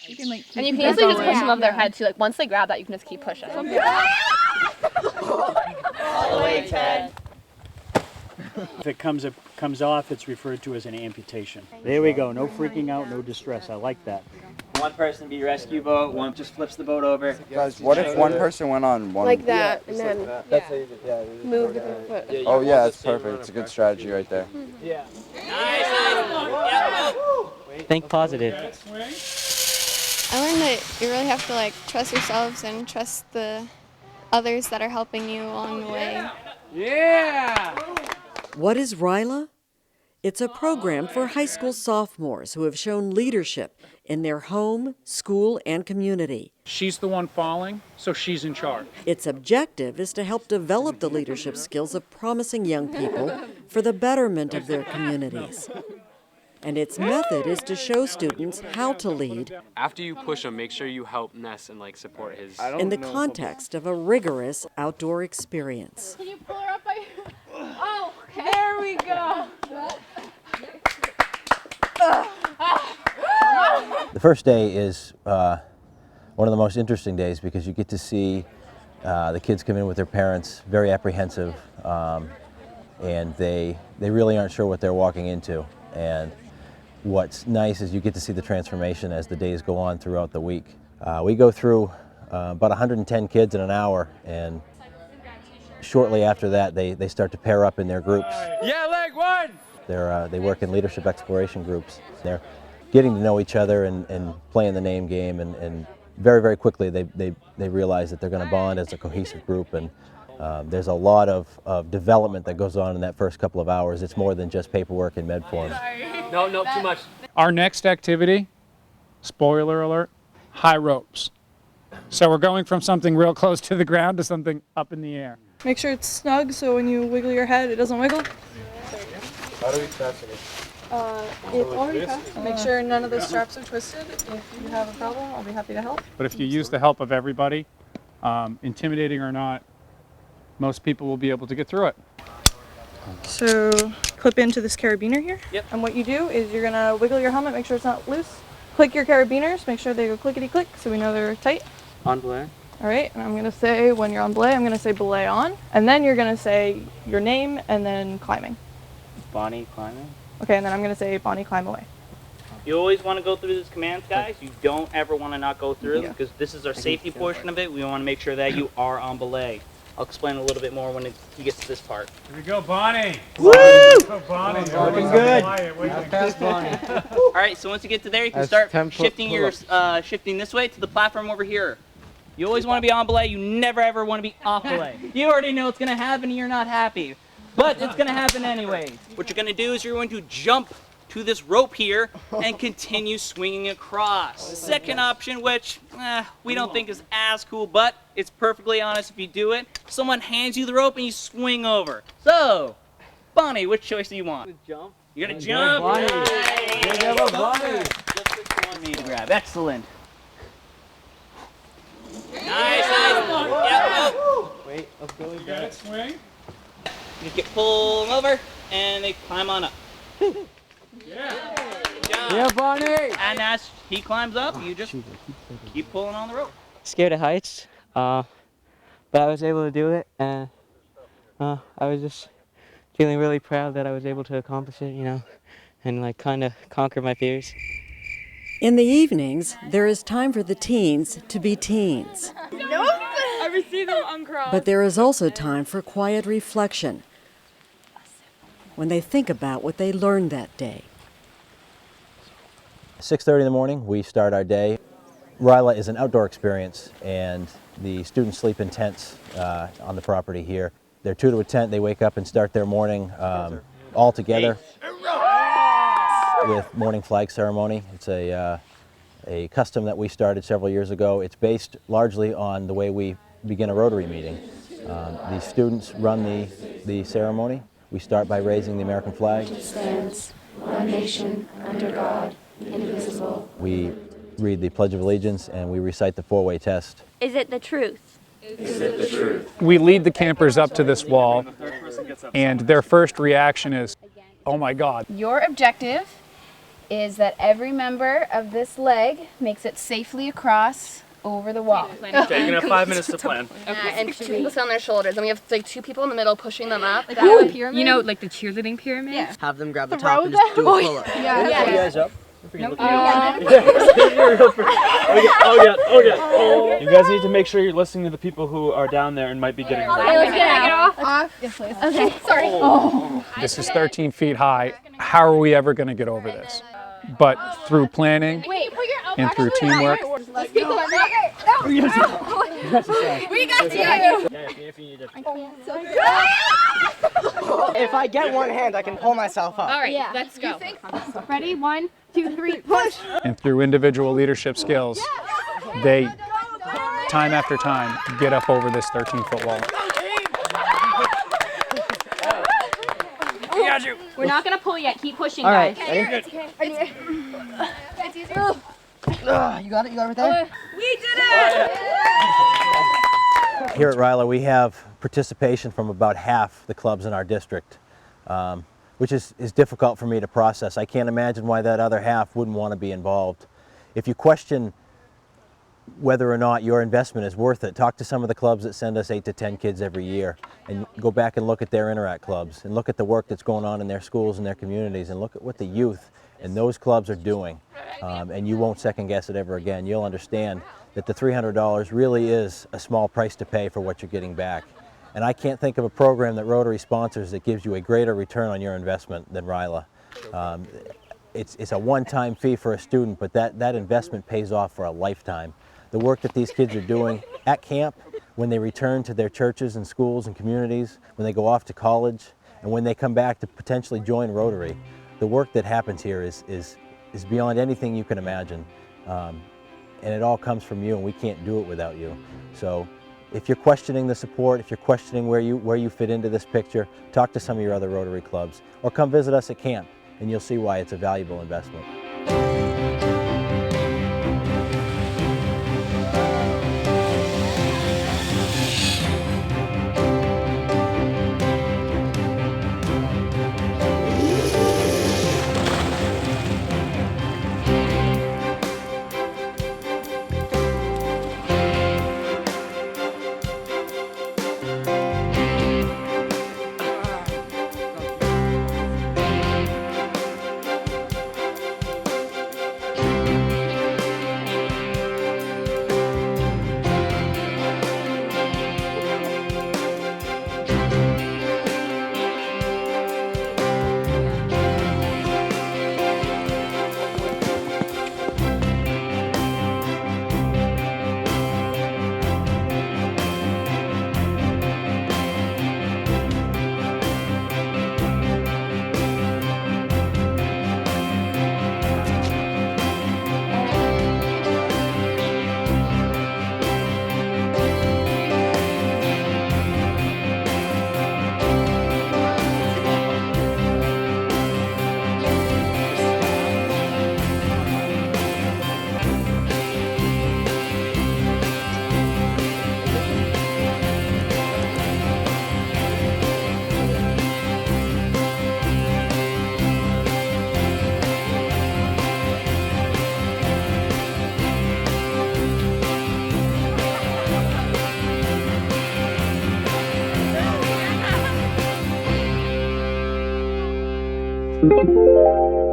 You can, like, and you can easily just push them over their head too. Like once they grab that, you can just keep pushing. All the way, Ted. If it comes off, it's referred to as an amputation. There we go. No freaking out, no distress. I like that. One person be rescue boat, one just flips the boat over. Guys, what if one person went on one? Like that, and then move the foot. Oh yeah, that's perfect. It's a good strategy right there. Yeah. Nice. Think positive. I learned that you really have to like trust yourselves and trust the others that are helping you along the way. Yeah! What is RYLA? It's a program for high school sophomores who have shown leadership in their home, school, and community. She's the one falling, so she's in charge. Its objective is to help develop the leadership skills of promising young people for the betterment of their communities. And its method is to show students how to lead after you push him, make sure you help Ness and like support his in the context of a rigorous outdoor experience. Can you pull her up by? Oh, okay. There we go. The first day is one of the most interesting days because you get to see the kids come in with their parents, very apprehensive, and they really aren't sure what they're walking into. And what's nice is you get to see the transformation as the days go on throughout the week. We go through about 110 kids in an hour, and shortly after that they start to pair up in their groups. Yeah, leg one! They work in leadership exploration groups. They're getting to know each other and playing the name game, and very, very quickly they realize that they're going to bond as a cohesive group, and there's a lot of development that goes on in that first couple of hours. It's more than just paperwork in med form. No, too much. Our next activity, spoiler alert, high ropes. So we're going from something real close to the ground to something up in the air. Make sure it's snug so when you wiggle your head, it doesn't wiggle. How do we fasten it? It's already fastened. Make sure none of the straps are twisted. If you have a problem, I'll be happy to help. But if you use the help of everybody, intimidating or not, most people will be able to get through it. So clip into this carabiner here. Yep. And what you do is you're gonna wiggle your helmet, make sure it's not loose. Click your carabiners, make sure they go clickety-click so we know they're tight. On belay. All right, and I'm gonna say when you're on belay, I'm gonna say belay on, and then you're gonna say your name and then climbing. Bonnie climbing. Okay, and then I'm gonna say Bonnie climb away. You always want to go through these commands, guys. You don't ever want to not go through them because this is our safety portion of it. We want to make sure that you are on belay. I'll explain a little bit more when he gets to this part. Here we go, Bonnie. Woo! Go, Bonnie. Looking good. Pass Bonnie. All right, so once you get to there, you can start shifting shifting this way to the platform over here. You always want to be on belay. You never ever want to be off belay. You already know it's going to happen and you're not happy. But it's going to happen anyway. What you're going to do is you're going to jump to this rope here and continue swinging across. Second option, which we don't think is as cool, but it's perfectly honest if you do it. Someone hands you the rope and you swing over. So, Bonnie, which choice do you want? Jump. You're going to jump? Bonnie. Nice. Bonnie. For me to grab. Excellent. Nice. Yep. Wait, let's go You got it, swing. You can pull them over and they climb on up. Yeah, Bonnie. And as he climbs up, you just keep pulling on the rope. Scared of heights, but I was able to do it, and I was just feeling really proud that I was able to accomplish it, you know, and like kind of conquer my fears. In the evenings, there is time for the teens to be teens. Nope. I received them uncrossed. But there is also time for quiet reflection when they think about what they learned that day. 6:30 in the morning, we start our day. RYLA is an outdoor experience, and the students sleep in tents on the property here. They're two to a tent. They wake up and start their morning all together with morning flag ceremony. It's a custom that we started several years ago. It's based largely on the way we begin a Rotary meeting. The students run the ceremony. We start by raising the American flag. Stands one nation under God, indivisible. We read the Pledge of Allegiance and we recite the four-way test. Is it the truth? Is it the truth? We lead the campers up to this wall, and their first reaction is, oh my God. Your objective is that every member of this leg makes it safely across over the wall. Okay, you're gonna have 5 minutes to plan. And 2 people sit on their shoulders, and we have like 2 people in the middle pushing them up. Like a pyramid? You know, like the cheerleading pyramid? Yeah. Have them grab the top and just do a pull-up. Yeah. You guys up. Nope. Oh yeah. You guys need to make sure you're listening to the people who are down there and might be getting hurt. Okay, let's get it off. Yes, please. Okay, sorry. Oh. This is 13 feet high. How are we ever going to get over this? But through planning and through teamwork. Let's go. We got you. If I get one hand, I can pull myself up. All right, let's go. Ready? 1, 2, 3, push. And through individual leadership skills, they, time after time, get up over this 13-foot wall. We're not gonna pull yet. Keep pushing, All right, guys. ready? It's okay. It's easier. You got it right there? We did it! Here at RYLA, we have participation from about half the clubs in our district, which is difficult for me to process. I can't imagine why that other half wouldn't want to be involved. If you question whether or not your investment is worth it, talk to some of the clubs that send us 8 to 10 kids every year, and go back and look at their Interact clubs, and look at the work that's going on in their schools and their communities, and look at what the youth and those clubs are doing. And you won't second guess it ever again. You'll understand that the $300 really is a small price to pay for what you're getting back. And I can't think of a program that Rotary sponsors that gives you a greater return on your investment than RYLA. It's a one-time fee for a student, but that investment pays off for a lifetime. The work that these kids are doing at camp, when they return to their churches and schools and communities, when they go off to college, and when they come back to potentially join Rotary, the work that happens here is beyond anything you can imagine. And it all comes from you, and we can't do it without you. So if you're questioning the support, if you're questioning where you fit into this picture, talk to some of your other Rotary clubs, or come visit us at camp, and you'll see why it's a valuable investment. Thank you.